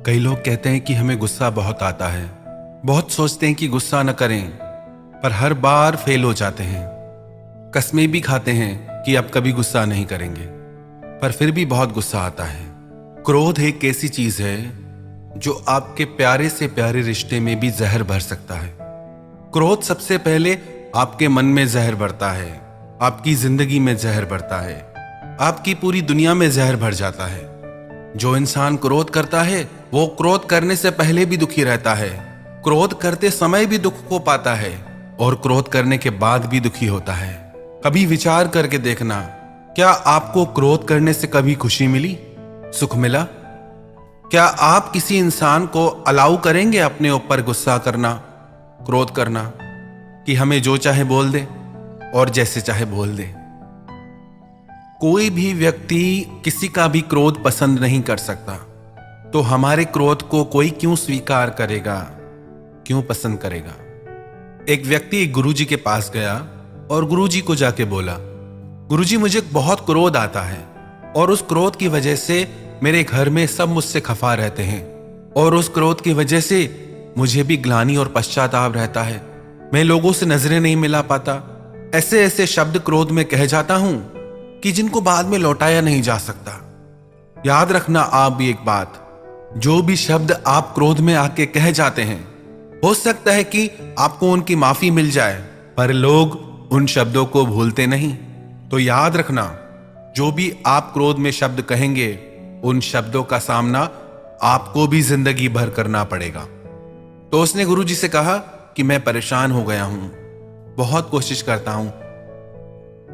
कई लोग कहते हैं कि हमें गुस्सा बहुत आता है। बहुत सोचते हैं कि गुस्सा न करें, पर हर बार फेल हो जाते हैं। कस्में भी खाते हैं कि अब कभी गुस्सा नहीं करेंगे, पर फिर भी बहुत गुस्सा आता है। क्रोध एक ऐसी चीज है जो आपके प्यारे से प्यारे रिश्ते में भी जहर भर सकता है। क्रोध सबसे पहले आपके मन में जहर भरता है, आपकी जिंदगी में जहर भरता है, आपकी पूरी दुनिया में जहर भर जाता है। जो इंसान क्रोध करता है वो क्रोध करने से पहले भी दुखी रहता है, क्रोध करते समय भी दुख को पाता है और क्रोध करने के बाद भी दुखी होता है। कभी विचार करके देखना, क्या आपको क्रोध करने से कभी खुशी मिली, सुख मिला? क्या आप किसी इंसान को अलाउ करेंगे अपने ऊपर गुस्सा करना, क्रोध करना, कि हमें जो चाहे बोल दे और जैसे चाहे बोल दे? कोई भी व्यक्ति किसी का भी क्रोध पसंद नहीं कर सकता, तो हमारे क्रोध को कोई क्यों स्वीकार करेगा, क्यों पसंद करेगा? एक व्यक्ति एक गुरुजी के पास गया और गुरुजी को जाके बोला, गुरुजी मुझे बहुत क्रोध आता है और उस क्रोध की वजह से मेरे घर में सब मुझसे खफा रहते हैं और उस क्रोध की वजह से मुझे भी ग्लानि और पश्चाताप रहता है। मैं लोगों से नजरें नहीं मिला पाता, ऐसे ऐसे शब्द क्रोध में कह जाता हूं कि जिनको बाद में लौटाया नहीं जा सकता। याद रखना आप भी एक बात, जो भी शब्द आप क्रोध में आके कह जाते हैं, हो सकता है कि आपको उनकी माफी मिल जाए, पर लोग उन शब्दों को भूलते नहीं। तो याद रखना, जो भी आप क्रोध में शब्द कहेंगे, उन शब्दों का सामना आपको भी जिंदगी भर करना पड़ेगा। तो उसने गुरुजी से कहा कि मैं परेशान हो गया हूं, बहुत कोशिश करता हूं,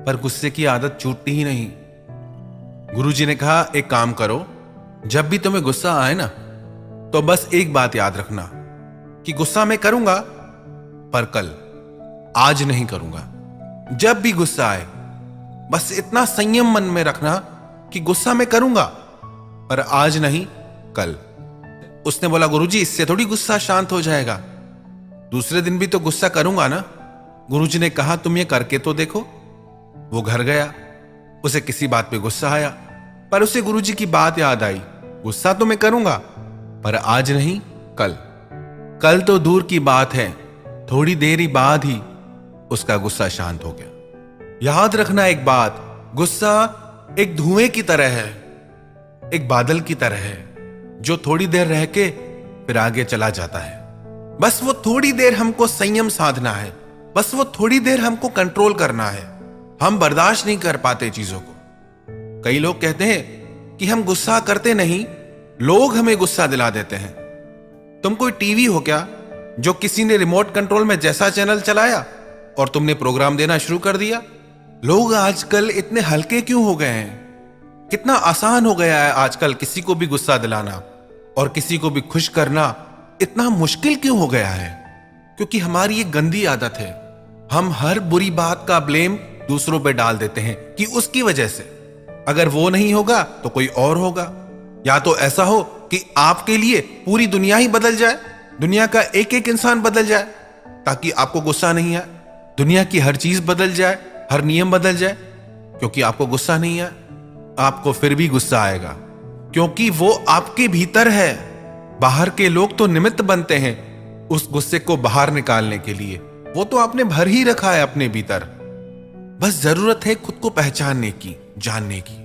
पर गुस्से की आदत छूटती ही नहीं। गुरुजी ने कहा, एक काम करो, जब भी तुम्हें गुस्सा आए ना, तो बस एक बात याद रखना कि गुस्सा मैं करूंगा, पर कल, आज नहीं करूंगा। जब भी गुस्सा आए बस इतना संयम मन में रखना कि गुस्सा मैं करूंगा, पर आज नहीं, कल। उसने बोला, गुरुजी इससे थोड़ी गुस्सा शांत हो जाएगा, दूसरे दिन भी तो गुस्सा करूंगा ना। गुरुजी ने कहा, तुम ये करके तो देखो। वो घर गया, उसे किसी बात पे गुस्सा आया, पर उसे गुरुजी की बात याद आई, गुस्सा तो मैं करूंगा, पर आज नहीं, कल। कल तो दूर की बात है, थोड़ी देर ही बाद ही उसका गुस्सा शांत हो गया। याद रखना एक बात, गुस्सा एक धुएं की तरह है, एक बादल की तरह है, जो थोड़ी देर रह के फिर आगे चला जाता है। बस वो थोड़ी देर हमको संयम साधना है, बस वो थोड़ी देर हमको कंट्रोल करना है। हम बर्दाश्त नहीं कर पाते चीजों को। कई लोग कहते हैं कि हम गुस्सा करते नहीं, लोग हमें गुस्सा दिला देते हैं। तुम कोई टीवी हो क्या जो किसी ने रिमोट कंट्रोल में जैसा चैनल चलाया और तुमने प्रोग्राम देना शुरू कर दिया? लोग आजकल इतने हल्के क्यों हो गए हैं? कितना आसान हो गया है आजकल किसी को भी गुस्सा दिलाना और किसी को भी खुश करना इतना मुश्किल क्यों हो गया है? क्योंकि हमारी एक गंदी आदत है, हम हर बुरी बात का ब्लेम दूसरों पे डाल देते हैं कि उसकी वजह से, अगर वो नहीं होगा तो कोई और होगा। या तो ऐसा हो कि आपके लिए पूरी दुनिया ही बदल जाए, दुनिया का एक एक इंसान बदल जाए ताकि आपको गुस्सा नहीं आए, दुनिया की हर चीज बदल जाए, हर नियम बदल जाए, क्योंकि आपको गुस्सा नहीं आए। आपको फिर भी गुस्सा आएगा क्योंकि वो आपके भीतर है। बाहर के लोग तो निमित्त बनते हैं उस गुस्से को बाहर निकालने के लिए, वो तो आपने भर ही रखा है अपने भीतर। बस जरूरत है खुद को पहचानने की, जानने की।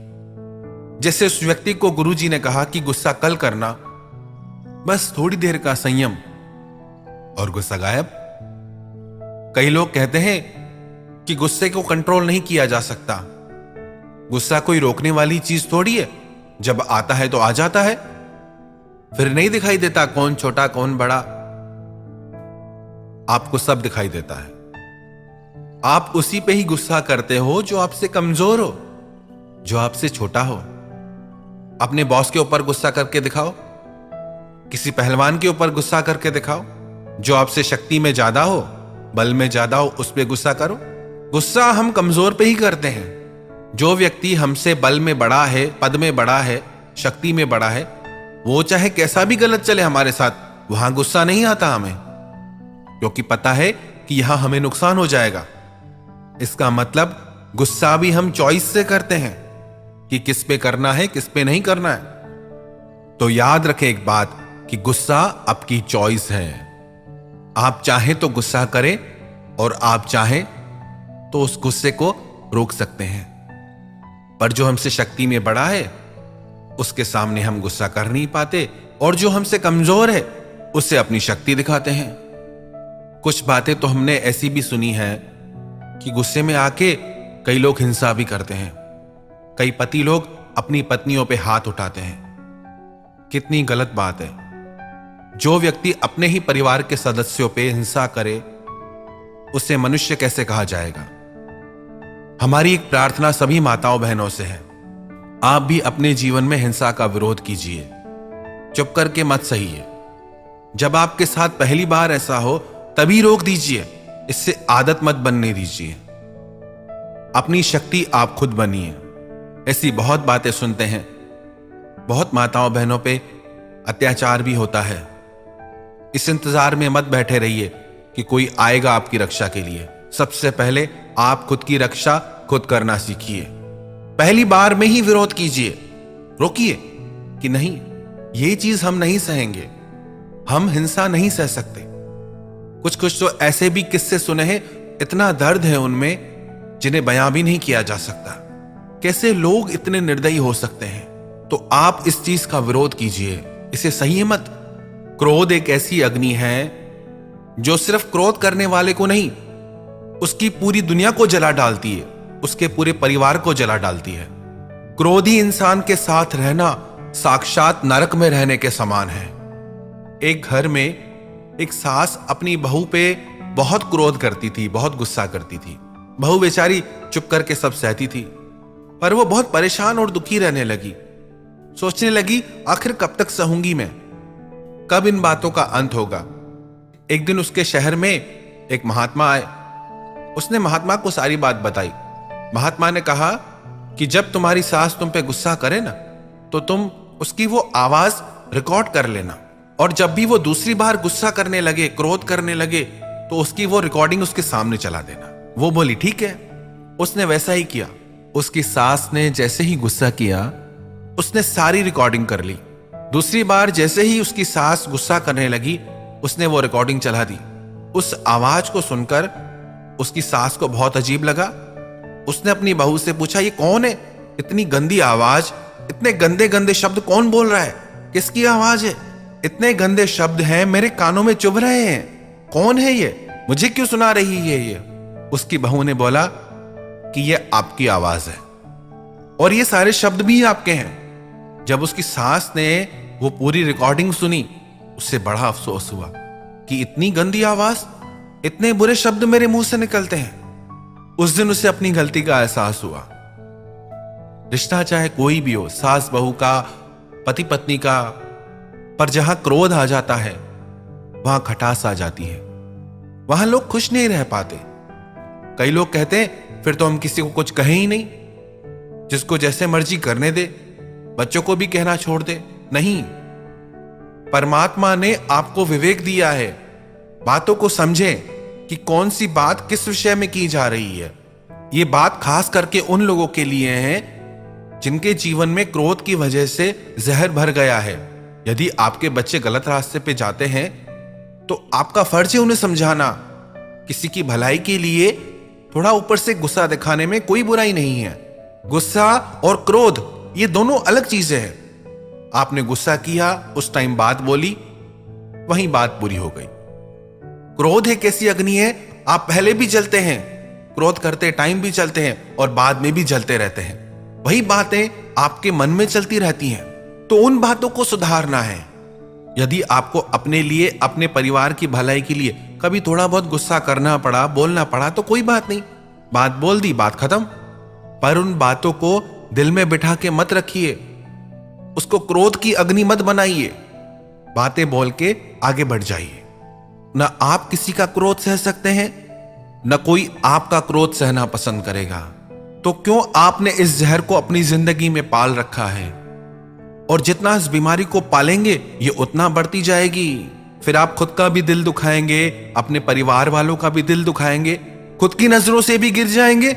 जैसे उस व्यक्ति को गुरुजी ने कहा कि गुस्सा कल करना, बस थोड़ी देर का संयम और गुस्सा गायब। कई लोग कहते हैं कि गुस्से को कंट्रोल नहीं किया जा सकता। गुस्सा कोई रोकने वाली चीज थोड़ी है, जब आता है तो आ जाता है, फिर नहीं दिखाई देता कौन छोटा कौन बड़ा, आपको सब दिखाई देता है। आप उसी पे ही गुस्सा करते हो जो आपसे कमजोर हो, जो आपसे छोटा हो। अपने बॉस के ऊपर गुस्सा करके दिखाओ, किसी पहलवान के ऊपर गुस्सा करके दिखाओ, जो आपसे शक्ति में ज्यादा हो, बल में ज्यादा हो, उस पे गुस्सा करो। गुस्सा हम कमजोर पे ही करते हैं। जो व्यक्ति हमसे बल में बड़ा है, पद में बड़ा है, शक्ति में बड़ा है, वो चाहे कैसा भी गलत चले हमारे साथ, वहां गुस्सा नहीं आता हमें, क्योंकि पता है कि यहां हमें नुकसान हो जाएगा। इसका मतलब गुस्सा भी हम चॉइस से करते हैं कि किस पे करना है, किस पे नहीं करना है। तो याद रखें एक बात, कि गुस्सा आपकी चॉइस है। आप चाहें तो गुस्सा करें और आप चाहें तो उस गुस्से को रोक सकते हैं। पर जो हमसे शक्ति में बड़ा है उसके सामने हम गुस्सा कर नहीं पाते, और जो हमसे कमजोर है उससे अपनी शक्ति दिखाते हैं। कुछ बातें तो हमने ऐसी भी सुनी है कि गुस्से में आके कई लोग हिंसा भी करते हैं। कई पति लोग अपनी पत्नियों पे हाथ उठाते हैं। कितनी गलत बात है। जो व्यक्ति अपने ही परिवार के सदस्यों पे हिंसा करे उसे मनुष्य कैसे कहा जाएगा। हमारी एक प्रार्थना सभी माताओं बहनों से है, आप भी अपने जीवन में हिंसा का विरोध कीजिए। चुप करके मत सहिए। जब आपके साथ पहली बार ऐसा हो तभी रोक दीजिए, इससे आदत मत बनने दीजिए। अपनी शक्ति आप खुद बनिए। ऐसी बहुत बातें सुनते हैं, बहुत माताओं बहनों पे अत्याचार भी होता है। इस इंतजार में मत बैठे रहिए कि कोई आएगा आपकी रक्षा के लिए। सबसे पहले आप खुद की रक्षा खुद करना सीखिए। पहली बार में ही विरोध कीजिए, रोकिए कि नहीं, ये चीज हम नहीं सहेंगे, हम हिंसा नहीं सह सकते। कुछ कुछ तो ऐसे भी किस्से सुने हैं, इतना दर्द है उनमें जिन्हें बयां भी नहीं किया जा सकता। कैसे लोग इतने निर्दयी हो सकते हैं। तो आप इस चीज का विरोध कीजिए, इसे सहिए मत। क्रोध एक ऐसी अग्नि है जो सिर्फ क्रोध करने वाले को नहीं, उसकी पूरी दुनिया को जला डालती है, उसके पूरे परिवार को जला डालती है। क्रोधी इंसान के साथ रहना साक्षात नरक में रहने के समान है। एक घर में एक सास अपनी बहू पे बहुत क्रोध करती थी, बहुत गुस्सा करती थी। बहू बेचारी चुप करके सब सहती थी, पर वो बहुत परेशान और दुखी रहने लगी। सोचने लगी, आखिर कब तक सहूंगी मैं, कब इन बातों का अंत होगा। एक दिन उसके शहर में एक महात्मा आए। उसने महात्मा को सारी बात बताई। महात्मा ने कहा कि जब तुम्हारी सास तुम पे गुस्सा करे ना, तो तुम उसकी वो आवाज रिकॉर्ड कर लेना, और जब भी वो दूसरी बार गुस्सा करने लगे, क्रोध करने लगे, तो उसकी वो रिकॉर्डिंग उसके सामने चला देना। वो बोली ठीक है। उसने वैसा ही किया। उसकी सास ने जैसे ही गुस्सा किया, उसने सारी रिकॉर्डिंग कर ली। दूसरी बार जैसे ही उसकी सास गुस्सा करने लगी, उसने वो रिकॉर्डिंग चला दी। उस आवाज को सुनकर उसकी सास को बहुत अजीब लगा। उसने अपनी बहू से पूछा, ये कौन है? इतनी गंदी आवाज, इतने गंदे गंदे शब्द कौन बोल रहा है? किसकी आवाज है? इतने गंदे शब्द हैं, मेरे कानों में चुभ रहे हैं। कौन है ये? मुझे क्यों सुना रही है ये? उसकी बहू ने बोला कि ये आपकी आवाज है और ये सारे शब्द भी आपके हैं। जब उसकी सास ने वो पूरी रिकॉर्डिंग सुनी, उससे बड़ा अफसोस हुआ कि इतनी गंदी आवाज, इतने बुरे शब्द मेरे मुंह से निकलते हैं। उस दिन उसे अपनी गलती का एहसास हुआ। रिश्ता चाहे कोई भी हो, सास बहू का, पति पत्नी का, पर जहां क्रोध आ जाता है वहां खटास आ जाती है, वहां लोग खुश नहीं रह पाते। कई लोग कहते हैं फिर तो हम किसी को कुछ कहें ही नहीं, जिसको जैसे मर्जी करने दे, बच्चों को भी कहना छोड़ दे। नहीं, परमात्मा ने आपको विवेक दिया है। बातों को समझें कि कौन सी बात किस विषय में की जा रही है। ये बात खास करके उन लोगों के लिए है जिनके जीवन में क्रोध की वजह से जहर भर गया है। यदि आपके बच्चे गलत रास्ते पे जाते हैं तो आपका फर्ज है उन्हें समझाना। किसी की भलाई के लिए थोड़ा ऊपर से गुस्सा दिखाने में कोई बुराई नहीं है। गुस्सा और क्रोध ये दोनों अलग चीजें हैं। आपने गुस्सा किया, उस टाइम बात बोली, वहीं बात पूरी हो गई। क्रोध एक ऐसी अग्नि है, आप पहले भी जलते हैं, क्रोध करते टाइम भी चलते हैं और बाद में भी जलते रहते हैं। वही बातें आपके मन में चलती रहती हैं, तो उन बातों को सुधारना है। यदि आपको अपने लिए, अपने परिवार की भलाई के लिए कभी थोड़ा बहुत गुस्सा करना पड़ा, बोलना पड़ा, तो कोई बात नहीं, बात बोल दी, बात खत्म। पर उन बातों को दिल में बिठा के मत रखिए, उसको क्रोध की अग्नि मत बनाइए। बातें बोल के आगे बढ़ जाइए। न आप किसी का क्रोध सह सकते हैं, न कोई आपका क्रोध सहना पसंद करेगा। तो क्यों आपने इस जहर को अपनी जिंदगी में पाल रखा है? और जितना इस बीमारी को पालेंगे ये उतना बढ़ती जाएगी। फिर आप खुद का भी दिल दुखाएंगे, अपने परिवार वालों का भी दिल दुखाएंगे, खुद की नजरों से भी गिर जाएंगे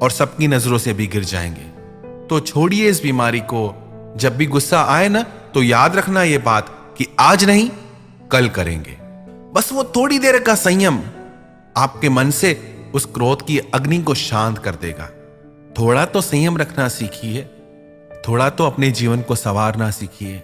और सबकी नजरों से भी गिर जाएंगे। तो छोड़िए इस बीमारी को। जब भी गुस्सा आए ना, तो याद रखना ये बात कि आज नहीं कल करेंगे। बस वो थोड़ी देर का संयम आपके मन से उस क्रोध की अग्नि को शांत कर देगा। थोड़ा तो संयम रखना सीखिए, थोड़ा तो अपने जीवन को संवारना सीखिए।